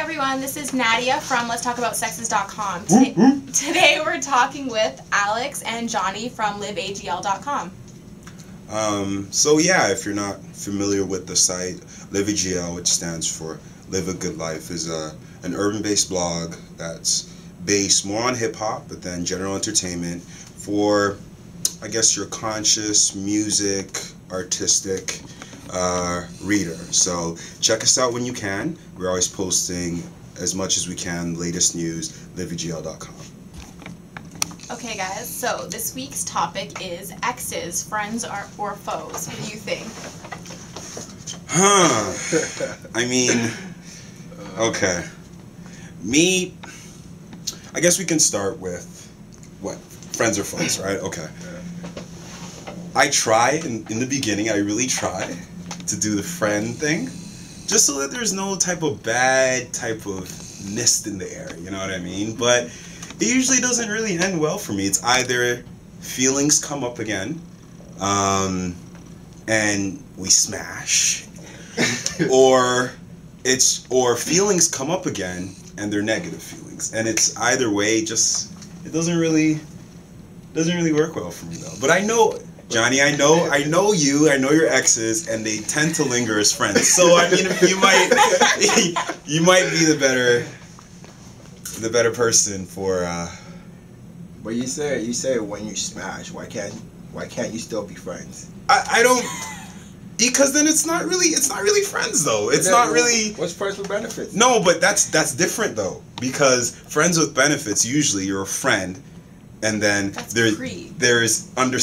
everyone, this is Nadia from Let'sTalkAboutSexes.com. Today we're talking with Alex and Johnny from LiveAGL.com. So yeah, if you're not familiar with the site, LiveAGL, which stands for Live a Good Life, is an urban-based blog that's based more on hip-hop, but then general entertainment for, I guess, your conscious, music, artistic reader. So check us out when you can. We're always posting as much as we can, latest news, LiveAGL.com. Okay guys, so this week's topic is exes, friends or foes. What do you think? I mean, okay. Me, I guess we can start with, what, friends or foes, right? Okay. I try, in the beginning, I really try to do the friend thing, just so that there's no type of bad type of mist in the air, you know what I mean? But it usually doesn't really end well for me. It's either feelings come up again, and we smash, or feelings come up again and they're negative feelings, and it's either way. It doesn't really work well for me though. But I know, Johnny, I know you, I know your exes, and they tend to linger as friends. So I mean, you might be the better person for. But you say when you smash, why can't you still be friends? I don't, because then it's not really friends though. It's not really. What's friends with benefits? No, but that's different though, because friends with benefits, usually you're a friend. And then there's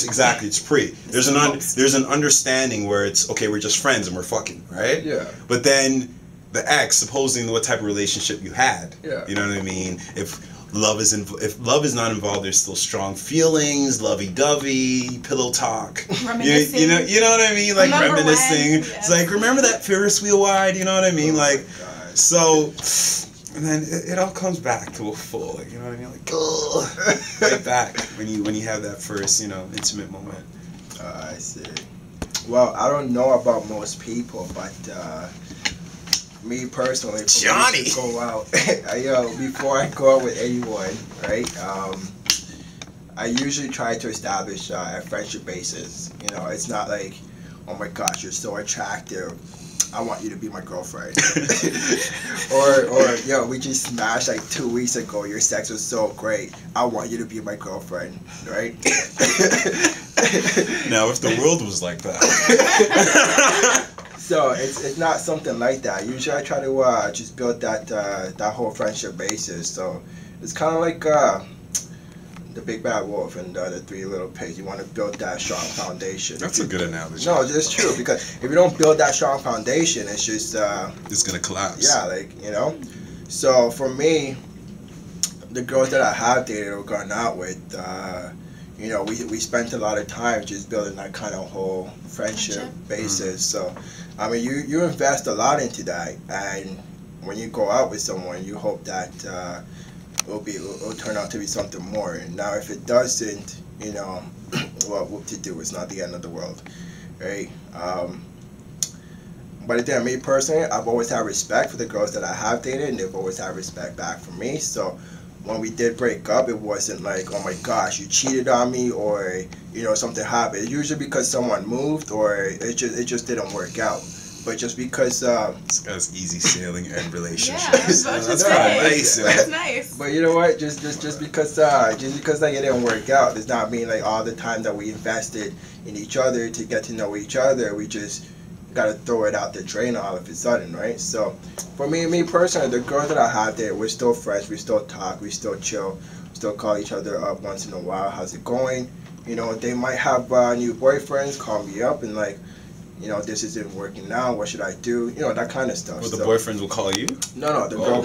exactly, it's pre. There's an understanding where it's okay, we're just friends and we're fucking, right? Yeah. But then the ex, supposing what type of relationship you had. Yeah. You know what I mean? If love is not involved, there's still strong feelings, lovey-dovey, pillow talk. Reminiscing. You know what I mean? Like remember reminiscing. When? It's like, remember that Ferris wheel ride? You know what I mean? So. And then it all comes back to a full, like, you know what I mean? Like, right back when you have that first, intimate moment. I see. Well, I don't know about most people, but me personally, Johnny, me to go out, before I go out with anyone, right? I usually try to establish a friendship basis. It's not like, oh my gosh, you're so attractive, I want you to be my girlfriend. or we just smashed like 2 weeks ago, your sex was so great, I want you to be my girlfriend, right? Now if the world was like that. So it's not something like that. Usually I try to just build that whole friendship basis. So it's kind of like the big bad wolf and the three little pigs. You want to build that strong foundation. That's a good analogy. No, it's true, because if you don't build that strong foundation, it's just it's gonna collapse. Yeah, So for me, the girls that I have dated or gone out with, we spent a lot of time just building that kind of whole friendship basis. So I mean, you invest a lot into that, and when you go out with someone, you hope that it'll turn out to be something more. And now if it doesn't, well, what to do? It's not the end of the world, right? But then me personally, I've always had respect for the girls that I have dated, and they've always had respect back for me. So when we did break up, it wasn't like, oh my gosh, you cheated on me, or something happened. It's usually because someone moved, or it just didn't work out. But just because this guy's easy sailing and relationships. Yeah, that's nice. That's nice. But you know what? Just because like it didn't work out does not mean like all the time that we invested in each other to get to know each other, we just gotta throw it out the drain all of a sudden, right? So for me personally, the girls that I have there, we're still friends, we still talk, we still chill, still call each other up once in a while. How's it going? They might have new boyfriends, call me up and like, this isn't working now, what should I do? That kind of stuff. Well, the boyfriends will call you? No, the girl.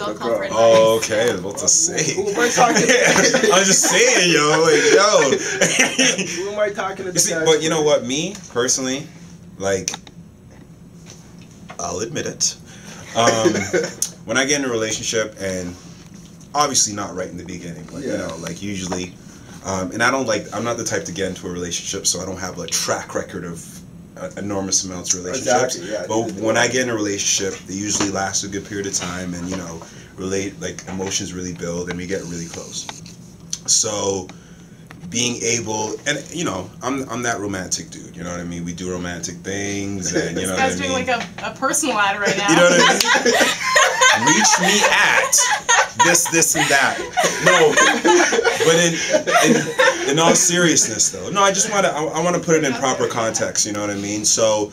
Oh, okay, I was about to say. Who am I talking to? I was just saying, yo. Who am I talking to? But you know what, me, personally, like, I'll admit it. When I get in a relationship, and obviously not right in the beginning, but usually, and I'm not the type to get into a relationship, so I don't have a track record of enormous amounts of relationships. Exactly, yeah. But when I get in a relationship, they usually last a good period of time, and like emotions really build and we get really close. So being able, and you know, I'm that romantic dude, you know what I mean? We do romantic things, and you know what I mean? This guy's doing like a personal ad right now. You know what I mean? Reach me at this and that. No, but in all seriousness though, no, I just I want to put it in proper context, you know what I mean? So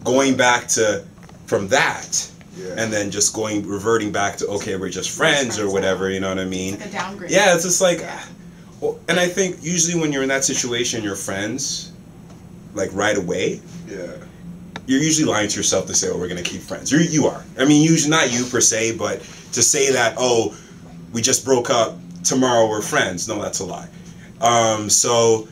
going back to from that, and then just reverting back to, okay, we're just friends or whatever, you know what I mean? It's like a downgrade. Yeah, it's just like, well, and I think usually when you're in that situation, you're friends, like right away. Yeah. You're usually lying to yourself to say, oh, we're gonna keep friends. You are. I mean, usually not you per se, but to say that, oh, we just broke up, tomorrow we're friends. No, that's a lie. So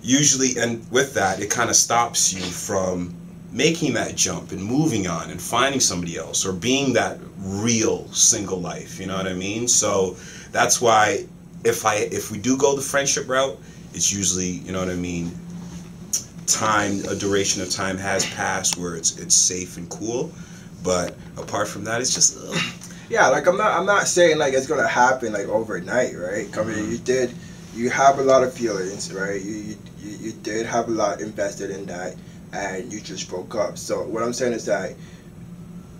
usually, and with that, it kind of stops you from making that jump and moving on and finding somebody else or being that real single life. You know what I mean? So that's why if we do go the friendship route, it's usually, you know what I mean, a duration of time has passed where it's safe and cool. But apart from that, it's just yeah, like I'm not saying like it's gonna happen like overnight, right? I mean, you have a lot of feelings, right? You did have a lot invested in that, and you just broke up. So what I'm saying is that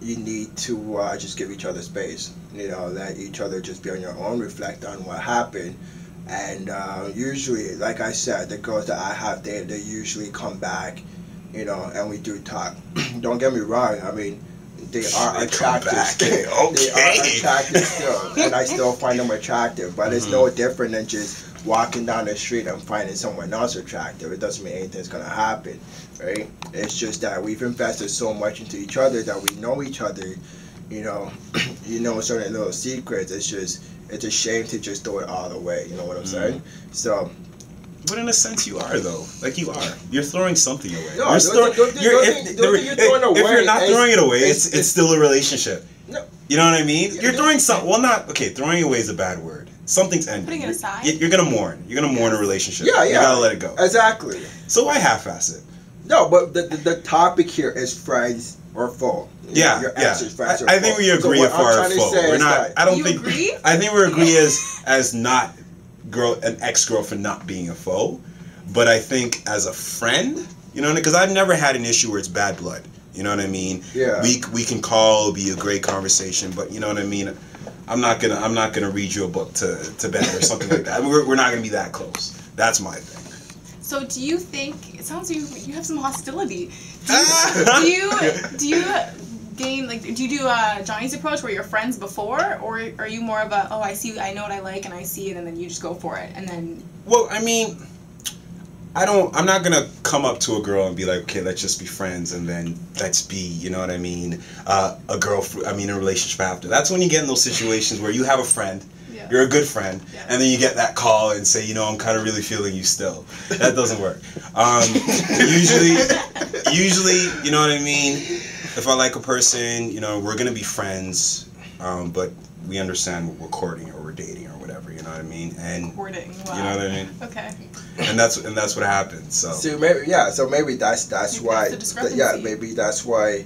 you need to just give each other space. You know, let each other just be on your own, reflect on what happened. And usually, like I said, the girls that I have dated, they usually come back, you know, and we do talk. Don't get me wrong, I mean, they are attractive still. Okay. They are attractive still, and I still find them attractive, but it's no different than just walking down the street and finding someone else attractive. It doesn't mean anything's gonna happen, right? It's just that we've invested so much into each other that we know each other, you know, certain little secrets. It's a shame to just throw it all away, you know what I'm saying? So, but in a sense, you are though. Like you are. You're throwing something away. No, If you're not throwing it away, it's still a relationship. No. You know what I mean? You're throwing something. Well, not okay. Throwing away is a bad word. Something's ending. Putting it aside. You're gonna mourn. You're gonna mourn a relationship. Yeah. You gotta let it go. Exactly. So why half-ass it? No, but the topic here is friends or foe. Yeah, Your yeah. exes, friends or I think foe. we agree So if our foe. We're not. I don't You think. agree? I think we agree as not an ex-girlfriend not being a foe, but I think as a friend, you know, because I've never had an issue where it's bad blood. You know what I mean? Yeah. We can call, be a great conversation, but you know what I mean. I'm not gonna read you a book to bed or something like that. We're not gonna be that close. That's my thing. So do you think, it sounds like you have some hostility. Do you gain, like, do you do Johnny's approach where you're friends before, or are you more of a, oh, I know what I like and I see it and then you just go for it and then... Well, I mean, I'm not gonna come up to a girl and be like, okay, let's just be friends and then let's be, you know what I mean, a relationship after. That's when you get in those situations where you have a friend, you're a good friend, and then you get that call and say, you know, I'm kind of really feeling you still. That doesn't work. Usually, you know what I mean, if I like a person, you know, we're gonna be friends, but we understand we're courting or we're dating or whatever, you know what I mean? And Courting, wow. You know what I mean? Okay. And that's what happens. So maybe that's why. The maybe that's why.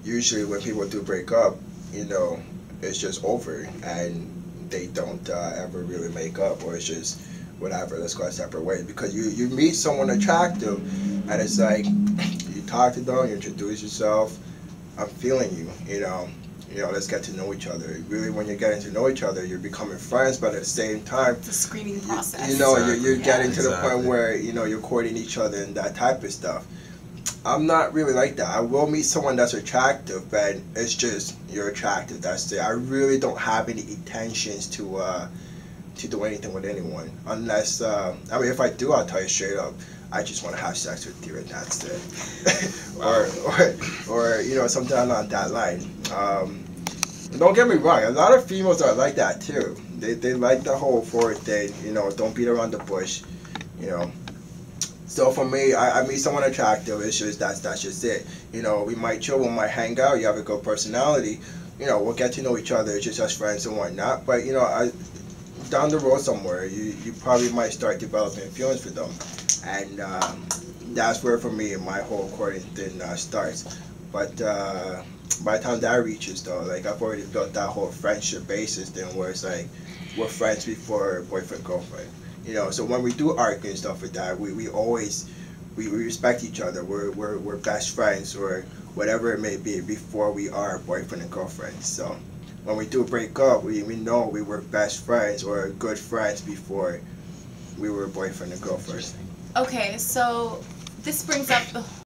Usually, when people do break up, you know, it's just over and they don't ever really make up, or it's just whatever. Let's go our separate ways, because you meet someone attractive, and it's like you talk to them, you introduce yourself. I'm feeling you, you know. Let's get to know each other. Really, when you're getting to know each other, you're becoming friends, but at the same time, it's a screening process. You're getting to the point where, you're courting each other and that type of stuff. I'm not really like that. I will meet someone that's attractive, but it's just, you're attractive, that's it. I really don't have any intentions to do anything with anyone. Unless, if I do, I'll tell you straight up, I just want to have sex with you and that's it. or something along that line. Don't get me wrong, a lot of females are like that too. They like the whole forward thing, don't beat around the bush, So for me, I meet someone attractive, it's just, that's just it. We might chill, we might hang out, you have a good personality, we'll get to know each other just as friends and whatnot, but down the road somewhere, you probably might start developing feelings for them. And that's where, for me, my whole courting thing starts. But by the time that reaches though, like I've already built that whole friendship basis then where it's like we're friends before boyfriend girlfriend. You know, so when we do argue and stuff like that, we always we respect each other. We're best friends or whatever it may be before we are boyfriend and girlfriend. So when we do break up, we know we were best friends or good friends before we were boyfriend and girlfriend. Okay, so this brings up the